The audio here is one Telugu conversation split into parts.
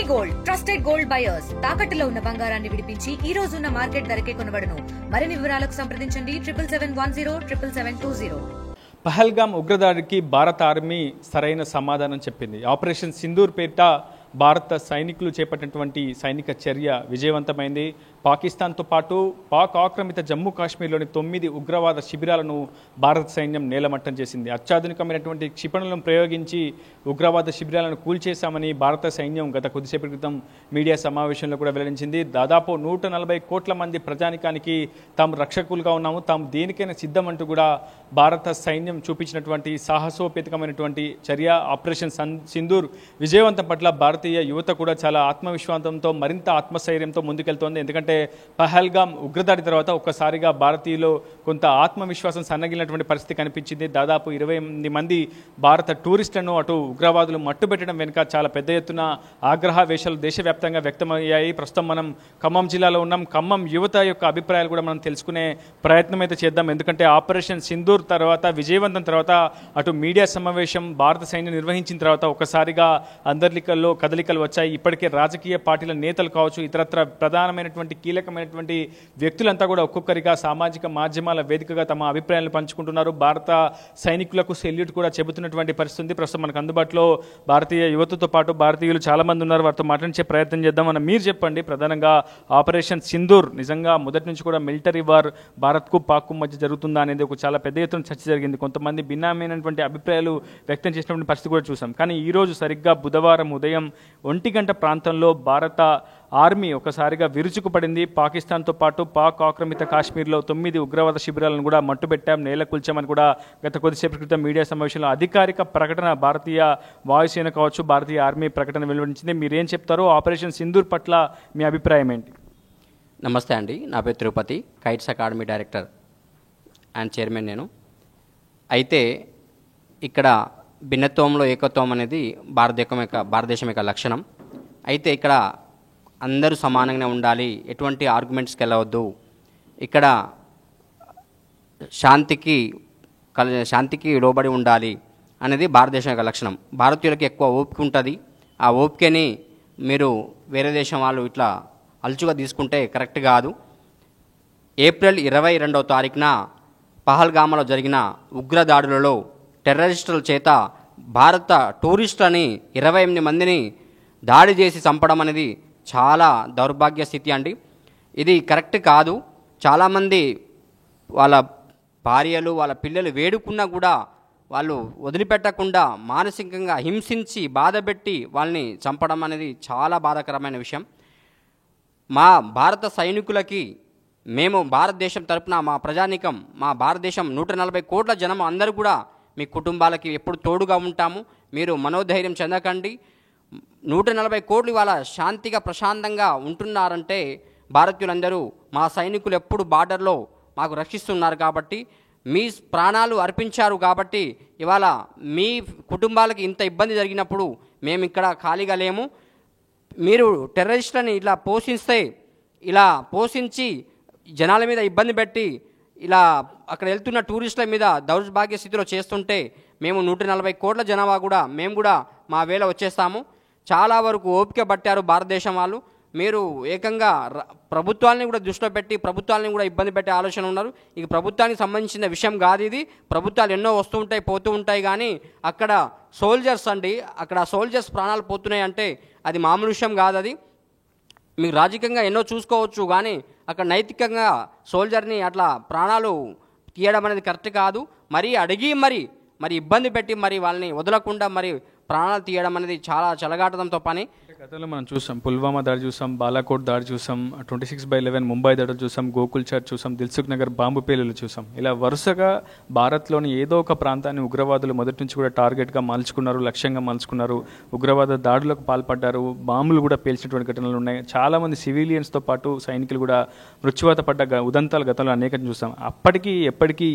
గోల్డ్ ట్రస్టెడ్ గోల్డ్ బయర్స్ తాకట్టులో ఉన్న బంగారాన్ని విడిపించి ఈ రోజు ఉన్న మార్కెట్ ధరకే కొనబడును. మరిన్ని వివరాలకు సంప్రదించండి 7710772020. పహల్గామ్ ఉగ్రదాడికి భారత ఆర్మీ సరైన సమాధానం చెప్పింది. ఆపరేషన్ సింధూర్ పేరిట భారత సైనికులు చేపట్టినటువంటి సైనిక చర్య విజయవంతమైంది. పాకిస్తాన్తో పాటు పాక్ ఆక్రమిత జమ్మూ కాశ్మీర్లోని 9 ఉగ్రవాద శిబిరాలను భారత సైన్యం నేలమట్టం చేసింది. అత్యాధునికమైనటువంటి క్షిపణులను ప్రయోగించి ఉగ్రవాద శిబిరాలను కూల్చేశామని భారత సైన్యం గత కొద్దిసేపటి క్రితం మీడియా సమావేశంలో కూడా వెల్లడించింది. దాదాపు 140 కోట్ల మంది ప్రజానికానికి తాము రక్షకులుగా ఉన్నాము, తాము దేనికైనా సిద్ధమంటూ కూడా భారత సైన్యం చూపించినటువంటి సాహసోపేతకమైనటువంటి చర్య ఆపరేషన్ సింధూర్ విజయవంతం పట్ల భారతీయ యువత కూడా చాలా ఆత్మవిశ్వాసంతో మరింత ఆత్మస్థైర్యంతో ముందుకెళ్తోంది. ఎందుకంటే పహల్గామ్ ఉగ్రదాడి తర్వాత ఒక్కసారిగా భారతీయులు కొంత ఆత్మవిశ్వాసం సన్నగిలినటువంటి పరిస్థితి కనిపించింది. దాదాపు 28 మంది భారత టూరిస్టులను అటు ఉగ్రవాదులు మట్టుబెట్టడం వెనుక చాలా పెద్ద ఎత్తున ఆగ్రహావేశాలు దేశవ్యాప్తంగా వ్యక్తమయ్యాయి. ప్రస్తుతం మనం ఖమ్మం జిల్లాలో ఉన్నాం. ఖమ్మం యువత యొక్క అభిప్రాయాలు కూడా మనం తెలుసుకునే ప్రయత్నం అయితే చేద్దాం. ఎందుకంటే ఆపరేషన్ సింధూర్ తర్వాత విజయవంతం తర్వాత అటు మీడియా సమావేశం భారత సైన్యం నిర్వహించిన తర్వాత ఒక్కసారిగా అందరికల్లో కదలికలు వచ్చాయి. ఇప్పటికే రాజకీయ పార్టీల నేతలు కావచ్చు, ఇతరత్ర ప్రధానమైనటువంటి కీలకమైనటువంటి వ్యక్తులంతా కూడా ఒక్కొక్కరిగా సామాజిక మాధ్యమాల వేదికగా తమ అభిప్రాయాలను పంచుకుంటున్నారు. భారత సైనికులకు సెల్యూట్ కూడా చెబుతున్నటువంటి పరిస్థితి. ప్రస్తుతం మనకు అందుబాటులో భారతీయ యువతతో పాటు భారతీయులు చాలా మంది ఉన్నారు. వారితో మాట్లాడించే ప్రయత్నం చేద్దాం. మీరు చెప్పండి, ప్రధానంగా ఆపరేషన్ సింధూర్ నిజంగా మొదటి నుంచి కూడా మిలిటరీ వార్ భారత్కు పాక్కు మధ్య జరుగుతుందా అనేది ఒక చాలా పెద్ద ఎత్తున చర్చ జరిగింది. కొంతమంది భిన్నమైనటువంటి అభిప్రాయాలు వ్యక్తం చేసినటువంటి పరిస్థితి కూడా చూసాం. కానీ ఈరోజు సరిగ్గా బుధవారం ఉదయం 1 గంట ప్రాంతంలో భారత ఆర్మీ ఒకసారిగా విరుచుకుపడింది. పాకిస్తాన్తో పాటు పాక్ ఆక్రమిత కాశ్మీర్లో 9 ఉగ్రవాద శిబిరాలను కూడా మట్టుబెట్టాం, నేలకూల్చామని కూడా గత కొద్దిసేపటి క్రితం మీడియా సమావేశంలో అధికారిక ప్రకటన భారతీయ వాయుసేన కావచ్చు, భారతీయ ఆర్మీ ప్రకటన వెలువడించింది. మీరేం చెప్తారో ఆపరేషన్ సింధూర్ పట్ల మీ అభిప్రాయం ఏంటి? నమస్తే అండి, నా పేరు Tirupati, kites academy director and chairman నేను. అయితే ఇక్కడ భిన్నత్వంలో ఏకత్వం అనేది భారతదేశం యొక్క లక్షణం. అయితే ఇక్కడ అందరూ సమానంగా ఉండాలి, ఎటువంటి ఆర్గ్యుమెంట్స్కి వెళ్ళవద్దు, ఇక్కడ శాంతికి లోబడి ఉండాలి అనేది భారతదేశం యొక్క లక్షణం. భారతీయులకి ఎక్కువ ఓపిక ఉంటుంది. ఆ ఓపికని మీరు వేరే దేశం వాళ్ళు ఇట్లా అలుచుగా తీసుకుంటే కరెక్ట్ కాదు. ఏప్రిల్ 22వ తారీఖున పహల్గామలో జరిగిన ఉగ్రదాడులలో టెర్రరిస్టుల చేత భారత టూరిస్టులని 28 మందిని దాడి చేసి చంపడం అనేది చాలా దౌర్భాగ్య స్థితి అండి. ఇది కరెక్ట్ కాదు. చాలామంది వాళ్ళ భార్యలు వాళ్ళ పిల్లలు వేడుకున్నా కూడా వాళ్ళు వదిలిపెట్టకుండా మానసికంగా హింసించి బాధపెట్టి వాళ్ళని చంపడం అనేది చాలా బాధాకరమైన విషయం. మా భారత సైనికులకి మేము భారతదేశం తరపున మా ప్రజానీకం, మా భారతదేశం 140 కోట్ల జనం అందరూ కూడా మీ కుటుంబాలకి ఎప్పుడు తోడుగా ఉంటాము. మీరు మనోధైర్యం చెందకండి. 140 కోట్లు ఇవాళ శాంతిగా ప్రశాంతంగా ఉంటున్నారంటే భారతీయులందరూ మా సైనికులు ఎప్పుడు బార్డర్లో మాకు రక్షిస్తున్నారు కాబట్టి, మీ ప్రాణాలు అర్పించారు కాబట్టి ఇవాళ మీ కుటుంబాలకి ఇంత ఇబ్బంది జరిగినప్పుడు మేము ఇక్కడ ఖాళీగా లేము. మీరు టెర్రరిస్టులని ఇలా పోషించి జనాల మీద ఇబ్బంది పెట్టి ఇలా అక్కడ వెళ్తున్న టూరిస్టుల మీద దౌర్భాగ్య స్థితిలో చేస్తుంటే మేము 140 కోట్ల జనాభా కూడా మేము కూడా మా వేళ వచ్చేస్తాము. చాలా వరకు ఓపిక పట్టారు భారతదేశం వాళ్ళు. మీరు ఏకంగా ప్రభుత్వాన్ని కూడా దృష్టిలో పెట్టి ప్రభుత్వాన్ని కూడా ఇబ్బంది పెట్టే ఆలోచన ఉన్నారు. ఇక ప్రభుత్వానికి సంబంధించిన విషయం కాదు ఇది. ప్రభుత్వాలు ఎన్నో వస్తూ ఉంటాయి పోతూ ఉంటాయి, కానీ అక్కడ సోల్జర్స్ అండి, అక్కడ సోల్జర్స్ ప్రాణాలు పోతున్నాయి అంటే అది మామూలు విషయం కాదు. అది మీకు రాజకీయంగా ఎన్నో చూసుకోవచ్చు, కానీ అక్కడ నైతికంగా సోల్జర్ని అట్లా ప్రాణాలు తీయడం అనేది కరెక్ట్ కాదు. మరి అడిగి మరి ఇబ్బంది పెట్టి మరి వాళ్ళని వదలకుండా మరి ప్రాణాలు తీయడం అనేది చాలా చెలగాటంతో పని. గతంలో మనం చూసాం, పుల్వామా దాడి చూసాం, బాలాకోట్ దాడి చూసాం, 26/11 ముంబై దాడులు చూసాం, గోకుల్ చాట్ చూసాం, దిల్సుఖ్ నగర్ బాంబు పేలులు చూసాం. ఇలా వరుసగా భారత్లోని ఏదో ఒక ప్రాంతాన్ని ఉగ్రవాదులు మొదటి నుంచి కూడా టార్గెట్గా మలుచుకున్నారు, లక్ష్యంగా మలుచుకున్నారు, ఉగ్రవాద దాడులకు పాల్పడ్డారు, బాంబులు కూడా పేల్చినటువంటి ఘటనలు ఉన్నాయి. చాలామంది సివిలియన్స్తో పాటు సైనికులు కూడా మృత్యువాత పడ్డ ఉదంతాలు గతంలో అనేకం చూసాం.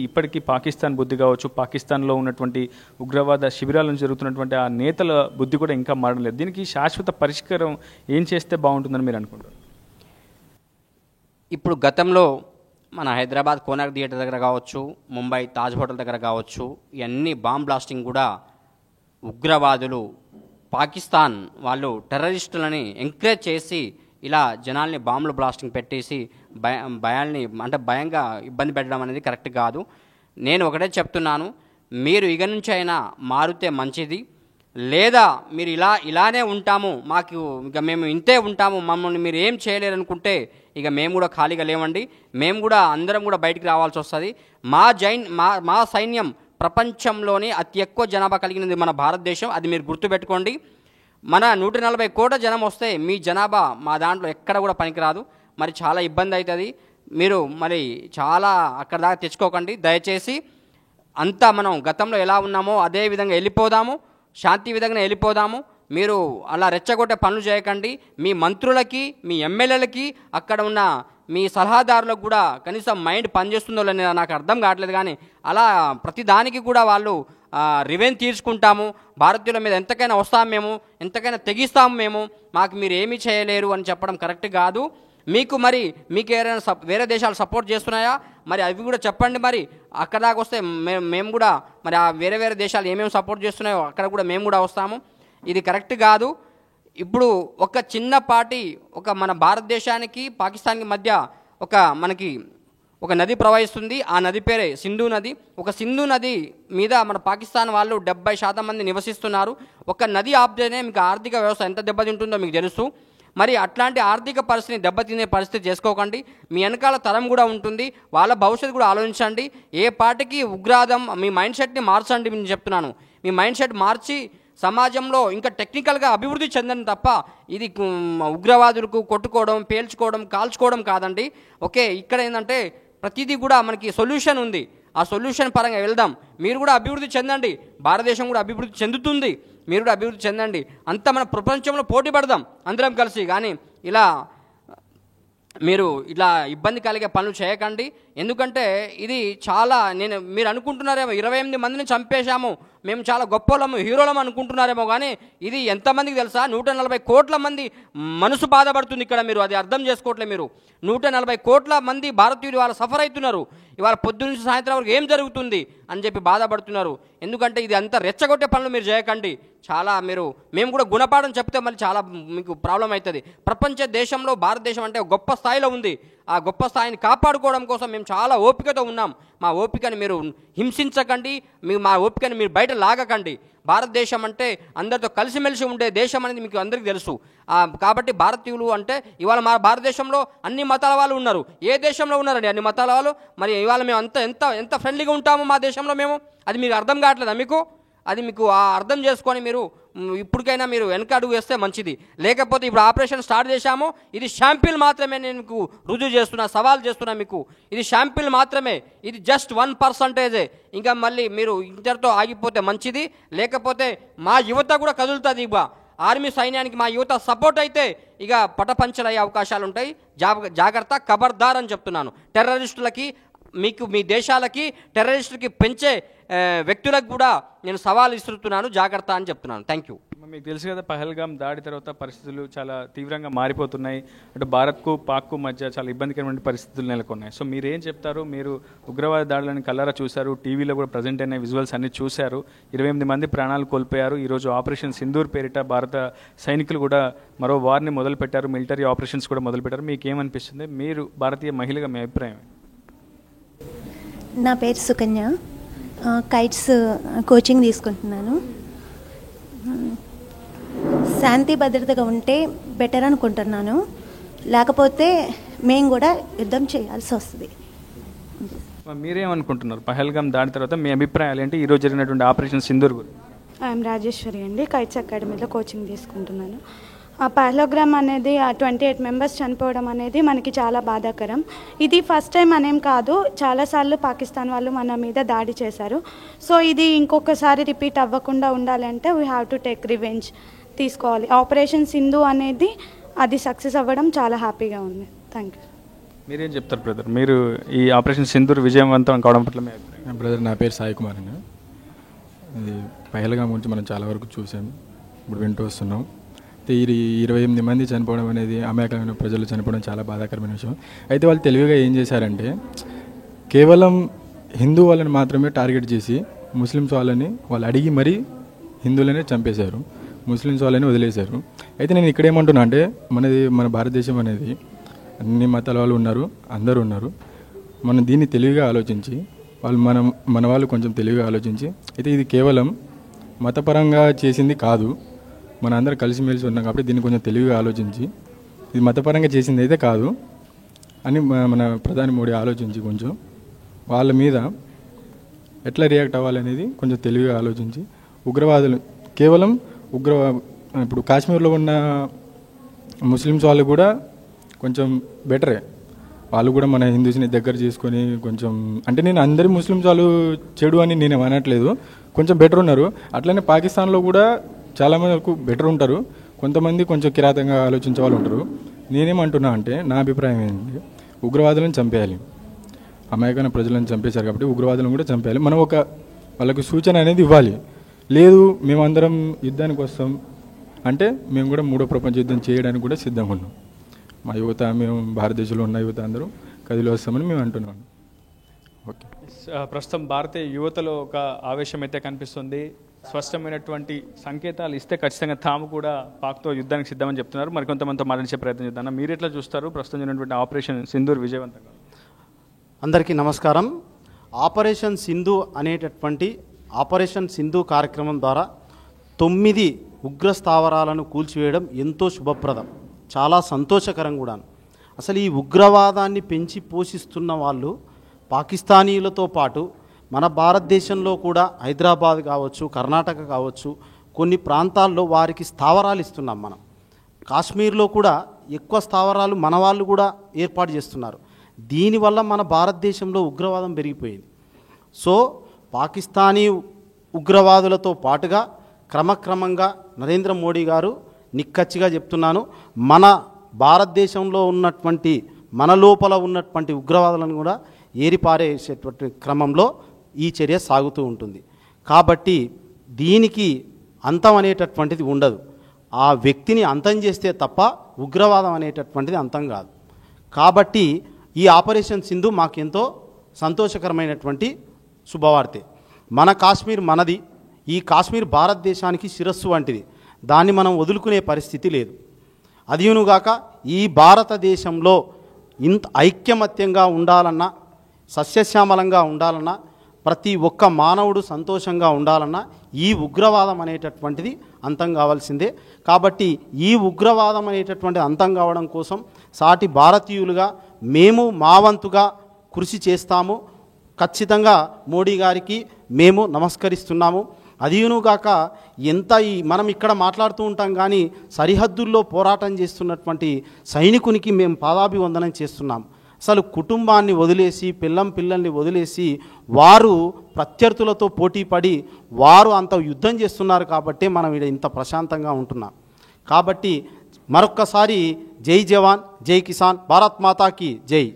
ఇప్పటికీ పాకిస్తాన్ బుద్ధి కావచ్చు, పాకిస్తాన్లో ఉన్నటువంటి ఉగ్రవాద శిబిరాలను జరుగుతున్నటువంటి ఆ నేతల బుద్ధి కూడా ఇంకా మారలేదు. దీనికి శాశ్వత పరిష్కారం ఏం చేస్తే బాగుంటుందని మీరు అనుకుంటారు? ఇప్పుడు గతంలో మన హైదరాబాద్ కోనార్క్ థియేటర్ దగ్గర కావచ్చు, ముంబై తాజ్ హోటల్ దగ్గర కావచ్చు, ఇవన్నీ బాంబ్ బ్లాస్టింగ్ కూడా ఉగ్రవాదులు పాకిస్తాన్ వాళ్ళు టెర్రరిస్టులని ఎంకరేజ్ చేసి ఇలా జనాల్ని బాంబులు బ్లాస్టింగ్ పెట్టేసి భయాల్ని అంటే భయంగా ఇబ్బంది పెట్టడం అనేది కరెక్ట్ కాదు. నేను ఒకటే చెప్తున్నాను, మీరు ఇక నుంచి అయినా మారితే మంచిది. లేదా మీరు ఇలానే ఉంటాము, మాకు ఇక మేము ఇంతే ఉంటాము, మమ్మల్ని మీరు ఏం చేయలేరు అనుకుంటే ఇక మేము కూడా ఖాళీగా లేవండి. మేము కూడా అందరం కూడా బయటికి రావాల్సి వస్తుంది. మా సైన్యం ప్రపంచంలోనే అతి ఎక్కువ జనాభా కలిగినది మన భారతదేశం. అది మీరు గుర్తుపెట్టుకోండి. మన 140 కోట్ల జనం వస్తే మీ జనాభా మా దాంట్లో ఎక్కడ కూడా పనికిరాదు. మరి చాలా ఇబ్బంది అవుతుంది. మీరు మరి చాలా అక్కడ దాకా తెచ్చుకోకండి దయచేసి. అంతా మనం గతంలో ఎలా ఉన్నామో అదే విధంగా వెళ్ళిపోదాము, శాంతి విధంగా వెళ్ళిపోదాము. మీరు అలా రెచ్చగొట్టే పనులు చేయకండి. మీ మంత్రులకి, మీ ఎమ్మెల్యేలకి, అక్కడ ఉన్న మీ సలహాదారులకు కూడా కనీసం మైండ్ పనిచేస్తుందో లేదో నాకు అర్థం కావట్లేదు. కానీ అలా ప్రతిదానికి కూడా వాళ్ళు రివెంజ్ తీర్చుకుంటాము, భారతీయుల మీద ఎంతకైనా వస్తాము మేము, ఎంతకైనా తెగిస్తాము మేము, మాకు మీరు ఏమీ చేయలేరు అని చెప్పడం కరెక్ట్ కాదు. మీకు ఏదైనా వేరే దేశాలు సపోర్ట్ చేస్తున్నాయా మరి అవి కూడా చెప్పండి. మరి అక్కడ దాకా వస్తే మేము కూడా మరి ఆ వేరే దేశాలు ఏమేమి సపోర్ట్ చేస్తున్నాయో అక్కడ కూడా మేము కూడా వస్తాము. ఇది కరెక్ట్ కాదు. ఇప్పుడు ఒక చిన్నపాటి మన భారతదేశానికి పాకిస్తాన్కి మధ్య మనకి ఒక నది ప్రవహిస్తుంది. ఆ నది పేరే సింధు నది. సింధు నది మీద మన పాకిస్తాన్ వాళ్ళు 70% మంది నివసిస్తున్నారు. ఒక నది ఆపితేనే మీకు ఆర్థిక వ్యవస్థ ఎంత దెబ్బతింటుందో మీకు తెలుసు. మరి అట్లాంటి ఆర్థిక పరిస్థితిని దెబ్బతినే పరిస్థితి చేసుకోకండి. మీ వెనకాల తరం కూడా ఉంటుంది, వాళ్ళ భవిష్యత్తు కూడా ఆలోచించండి. ఏ పార్టీకి ఉగ్రవాదం, మీ మైండ్ సెట్ని మార్చండి. నేను చెప్తున్నాను, మీ మైండ్ సెట్ మార్చి సమాజంలో ఇంకా టెక్నికల్గా అభివృద్ధి చెందని తప్ప ఇది ఉగ్రవాదులకు కొట్టుకోవడం, పేల్చుకోవడం, కాల్చుకోవడం కాదండి. ఓకే, ఇక్కడ ఏంటంటే ప్రతిదీ కూడా మనకి సొల్యూషన్ ఉంది. ఆ సొల్యూషన్ పరంగా వెళ్దాం. మీరు కూడా అభివృద్ధి చెందండి, భారతదేశం కూడా అభివృద్ధి చెందుతుంది. మీరు కూడా అభివృద్ధి చెందండి. అంతా మన ప్రపంచంలో పోటీ పడదాం అందరం కలిసి. కానీ మీరు ఇలా ఇబ్బంది కలిగే పనులు చేయకండి. ఎందుకంటే ఇది చాలా మీరు అనుకుంటున్నారేమో 28 మందిని చంపేశాము, మేము చాలా గొప్పలము, హీరోలము అనుకుంటున్నారేమో. కానీ ఇది ఎంతమందికి తెలుసా? 140 కోట్ల మంది మనసు బాధపడుతుంది ఇక్కడ. మీరు అది అర్థం చేసుకోవట్లేదు. మీరు 140 కోట్ల మంది భారతీయులు వాళ్ళు సఫర్ అవుతున్నారు. ఇవాళ పొద్దున్న నుంచి సాయంత్రం వరకు ఏం జరుగుతుంది అని చెప్పి బాధపడుతున్నారు. ఎందుకంటే ఇది అంతా రెచ్చగొట్టే పనులు మీరు చేయకండి. చాలా మేము కూడా గుణపాఠం చెప్తే మళ్ళీ చాలా మీకు ప్రాబ్లం అవుతుంది. ప్రపంచ దేశంలో భారతదేశం అంటే గొప్ప స్థాయిలో ఉంది. ఆ గొప్ప స్థాయిని కాపాడుకోవడం కోసం మేము చాలా ఓపికతో ఉన్నాం. మా ఓపికని మీరు హింసించకండి, మా ఓపికని మీరు బయట లాగకండి. భారతదేశం అంటే అందరితో కలిసిమెలిసి ఉండే దేశం అనేది మీకు అందరికీ తెలుసు. కాబట్టి భారతీయులు అంటే ఇవాళ మా భారతదేశంలో అన్ని మతాల వాళ్ళు ఉన్నారు. ఏ దేశంలో ఉన్నారండి అన్ని మతాల వాళ్ళు? మరి ఇవాళ మేము ఎంత ఫ్రెండ్లీగా ఉంటాము మా దేశంలో మేము. అది మీకు అర్థం కావట్లేదా మీకు? అది మీకు అర్థం చేసుకొని మీరు ఇప్పటికైనా మీరు వెనక అడుగు వేస్తే మంచిది. లేకపోతే ఇప్పుడు ఆపరేషన్ స్టార్ట్ చేశాము, ఇది షాంపిల్ మాత్రమే. నేను మీకు రుజువు చేస్తున్నా, సవాల్ చేస్తున్నా మీకు. ఇది షాంపిల్ మాత్రమే, ఇది జస్ట్ 1%. ఇంకా మళ్ళీ మీరు ఇంతటితో ఆగిపోతే మంచిది. లేకపోతే మా యువత కూడా కదులుతుంది. ఇక ఆర్మీ సైన్యానికి మా యువత సపోర్ట్ అయితే ఇక పటపంచలయ్యే అవకాశాలు ఉంటాయి. జాగ్రత్త, ఖబర్దార్ అని చెప్తున్నాను. టెర్రరిస్టులకి, మీ దేశాలకి టెర్రరిస్టులకి పెంచే వ్యక్తులకు కూడా నేను సవాల్ ఇస్తున్నాను, జాగ్రత్త అని చెప్తున్నాను. Thank you. మీకు తెలుసు కదా, పహల్గామ్ దాడి తర్వాత పరిస్థితులు చాలా తీవ్రంగా మారిపోతున్నాయి. అంటే భారత్కు పాక్కు మధ్య చాలా ఇబ్బందికరమైన పరిస్థితులు నెలకొన్నాయి. సో మీరేం చెప్తారు? మీరు ఉగ్రవాద దాడులను కళ్ళారా చూశారు, టీవీలో కూడా ప్రజెంట్ అయిన విజువల్స్ అన్ని చూశారు. 28 మంది ప్రాణాలు కోల్పోయారు. ఈరోజు ఆపరేషన్ సింధూర్ పేరిట భారత సైనికులు కూడా మరో వార్ని మొదలుపెట్టారు, మిలిటరీ ఆపరేషన్స్ కూడా మొదలుపెట్టారు. మీకు ఏమనిపిస్తుంది? మీరు భారతీయ మహిళగా మీ అభిప్రాయం? నా పేరు సుకన్య, కైట్స్ కోచింగ్ తీసుకుంటున్నాను. శాంతి భద్రతగా ఉంటే బెటర్ అనుకుంటున్నాను. లేకపోతే మేము కూడా యుద్ధం చేయాల్సి వస్తుంది. మీరేమనుకుంటున్నారు? పహల్గామ్ దాని తర్వాత మీ అభిప్రాయాలు ఏంటి ఈరోజు జరిగినటువంటి ఆపరేషన్ సింధూర్ గురించి? ఐఎమ్ రాజేశ్వరి అండి, కైట్స్ అకాడమీలో కోచింగ్ తీసుకుంటున్నాను. ఆ పహల్గామ్ అనేది 28 మెంబర్స్ చనిపోవడం అనేది మనకి చాలా బాధాకరం. ఇది ఫస్ట్ టైం అనేం కాదు, చాలాసార్లు పాకిస్తాన్ వాళ్ళు మన మీద దాడి చేశారు. సో ఇది ఇంకొకసారి రిపీట్ అవ్వకుండా ఉండాలంటే we have to take revenge తీసుకోవాలి. ఆపరేషన్ సింధు అనేది అది సక్సెస్ అవ్వడం చాలా హ్యాపీగా ఉంది. Thank you. మీరేం చెప్తారు బ్రదర్? మీరు ఈ ఆపరేషన్ సింధూర్ విజయవంతం కావడం పట్ల మీ అభిప్రాయం? బ్రదర్, నా పేరు సాయి కుమార్ అండి. ఇది పహల్గామ్ గురించి మనం చాలా వరకు చూసాం, ఇప్పుడు వింటూ వస్తున్నాం. ఈ 28 మంది చనిపోవడం అనేది, అమాయకమైన ప్రజలు చనిపోవడం చాలా బాధాకరమైన విషయం. అయితే వాళ్ళు తెలివిగా ఏం చేశారంటే కేవలం హిందూ వాళ్ళని మాత్రమే టార్గెట్ చేసి ముస్లిమ్స్ వాళ్ళని వాళ్ళు అడిగి మరీ హిందువులనే చంపేశారు. ముస్లిమ్స్ వాళ్ళని వదిలేశారు. అయితే నేను ఇక్కడ ఏమంటున్నా అంటే మన భారతదేశం అనేది అన్ని మతాల వాళ్ళు ఉన్నారు, అందరూ ఉన్నారు. మనం దీన్ని తెలివిగా ఆలోచించి మన వాళ్ళు కొంచెం తెలివిగా ఆలోచించి అయితే ఇది కేవలం మతపరంగా చేసింది కాదు, మన అందరం కలిసిమెలిసి ఉన్నాం కాబట్టి దీన్ని కొంచెం తెలివిగా ఆలోచించి ఇది మతపరంగా చేసింది అయితే కాదు అని మన ప్రధాని మోడీ ఆలోచించి కొంచెం వాళ్ళ మీద ఎట్లా రియాక్ట్ అవ్వాలనేది కొంచెం తెలివిగా ఆలోచించి ఉగ్రవాదులు కేవలం ఇప్పుడు కాశ్మీర్లో ఉన్న ముస్లిమ్స్ వాళ్ళు కూడా కొంచెం బెటరే, వాళ్ళు కూడా మన హిందూస్ని దగ్గర చేసుకొని కొంచెం అంటే నేను అందరి ముస్లిమ్స్ వాళ్ళు చెడు అని నేను అనట్లేదు, కొంచెం బెటర్ ఉన్నారు. అట్లనే పాకిస్తాన్లో కూడా చాలామంది వరకు బెటర్ ఉంటారు, కొంతమంది కొంచెం కిరాతంగా ఆలోచించే వాళ్ళు ఉంటారు. నేనేమంటున్నా అంటే నా అభిప్రాయం ఏంటి, ఉగ్రవాదులను చంపేయాలి, అమాయకమైన ప్రజలను చంపేశారు కాబట్టి ఉగ్రవాదులను కూడా చంపేయాలి. మనం వాళ్ళకు సూచన అనేది ఇవ్వాలి. లేదు మేమందరం యుద్ధానికి వస్తాం అంటే మేము కూడా 3వ ప్రపంచ యుద్ధం చేయడానికి కూడా సిద్ధంగా ఉన్నాం. మా యువత, మేము భారతదేశంలో ఉన్న యువత అందరూ కదిలి వస్తామని మేము అంటున్నాం. ఓకే, ప్రస్తుతం భారతీయ యువతలో ఒక ఆవేశం అయితే కనిపిస్తుంది. స్పష్టమైనటువంటి సంకేతాలు ఇస్తే ఖచ్చితంగా తాము కూడా పాక్తో యుద్ధానికి సిద్ధమని చెప్తున్నారు. మరికొంతమందితో మాట్లాడించే ప్రయత్నం చేద్దాం. మీరు ఎట్లా చూస్తారు ప్రస్తుతం జరిగినటువంటి ఆపరేషన్ సింధూర్ విజయవంతంగా? అందరికీ నమస్కారం. ఆపరేషన్ సింధు కార్యక్రమం ద్వారా 9 ఉగ్ర స్థావరాలను కూల్చివేయడం ఎంతో శుభప్రదం, చాలా సంతోషకరం కూడా. అసలు ఈ ఉగ్రవాదాన్ని పెంచి పోషిస్తున్న వాళ్ళు పాకిస్తానీలతో పాటు మన భారతదేశంలో కూడా హైదరాబాద్ కావచ్చు, కర్ణాటక కావచ్చు, కొన్ని ప్రాంతాల్లో వారికి స్థావరాలు ఇస్తున్నాం. మనం కాశ్మీర్లో కూడా ఎక్కువ స్థావరాలు మన వాళ్ళు కూడా ఏర్పాటు చేస్తున్నారు. దీనివల్ల మన భారతదేశంలో ఉగ్రవాదం పెరిగిపోయింది. సో పాకిస్తానీ ఉగ్రవాదులతో పాటుగా క్రమక్రమంగా నరేంద్ర మోడీ గారు నిక్కచ్చిగా చెప్తున్నాను, మన భారతదేశంలో ఉన్నటువంటి మన లోపల ఉన్నటువంటి ఉగ్రవాదులను కూడా ఏరిపారేసేటువంటి క్రమంలో ఈ చర్య సాగుతూ ఉంటుంది. కాబట్టి దీనికి అంతం అనేటటువంటిది ఉండదు. ఆ వ్యక్తిని అంతం చేస్తే తప్ప ఉగ్రవాదం అనేటటువంటిది అంతం కాదు. కాబట్టి ఈ ఆపరేషన్ సింధు మాకెంతో సంతోషకరమైనటువంటి శుభవార్తే. మన కాశ్మీర్ మనది, ఈ కాశ్మీర్ భారతదేశానికి శిరస్సు వంటిది, దాన్ని మనం వదులుకునే పరిస్థితి లేదు. అదియునుగాక ఈ భారతదేశంలో ఇంత ఐక్యమత్యంగా ఉండాలన్నా, సస్యశ్యామలంగా ఉండాలన్నా, ప్రతి ఒక్క మానవుడు సంతోషంగా ఉండాలన్నా ఈ ఉగ్రవాదం అనేటటువంటిది అంతం కావాల్సిందే. కాబట్టి ఈ ఉగ్రవాదం అనేటటువంటిది అంతం కావడం కోసం సాటి భారతీయులుగా మేము మా వంతుగా కృషి చేస్తాము. ఖచ్చితంగా మోడీ గారికి మేము నమస్కరిస్తున్నాము. అదియునుగాక మనం ఇక్కడ మాట్లాడుతూ ఉంటాం కానీ సరిహద్దుల్లో పోరాటం చేస్తున్నటువంటి సైనికునికి మేము పాదాభివందనం చేస్తున్నాం. అసలు కుటుంబాన్ని వదిలేసి పిల్లల్ని వదిలేసి వారు ప్రత్యర్థులతో పోటీపడి వారు అంత యుద్ధం చేస్తున్నారు కాబట్టి మనం ఇక్కడ ఇంత ప్రశాంతంగా ఉంటున్నాం. కాబట్టి మరొక్కసారి జై జవాన్, జై కిసాన్, భారత్ మాతాకి జై.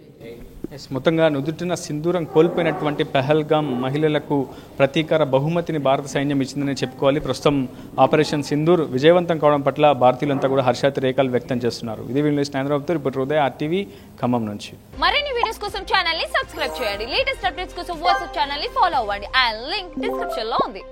మొత్తంగా నుదుటిన సింధూరం కోల్పోయినటువంటి పెహల్గాం మహిళలకు ప్రతీకార బహుమతిని భారత సైన్యం ఇచ్చిందని చెప్పుకోవాలి. ప్రస్తుతం ఆపరేషన్ సింధూర్ విజయవంతం కావడం పట్ల భారతీయులంతా కూడా హర్షాతిరేకాలు వ్యక్తం చేస్తున్నారు. ఇది వీళ్ళ హైదరాబాద్ రిపోర్టర్ ఉదయ్, RTV ఖమ్మం నుంచి. మరిన్ని వీడియోస్ కోసం ఛానల్ ని సబ్స్క్రైబ్ చేయండి. లేటెస్ట్ అప్డేట్స్ కోసం వాట్సాప్ ఛానల్ ని ఫాలో అవ్వండి. ఆ లింక్ డిస్క్రిప్షన్ లో ఉంది.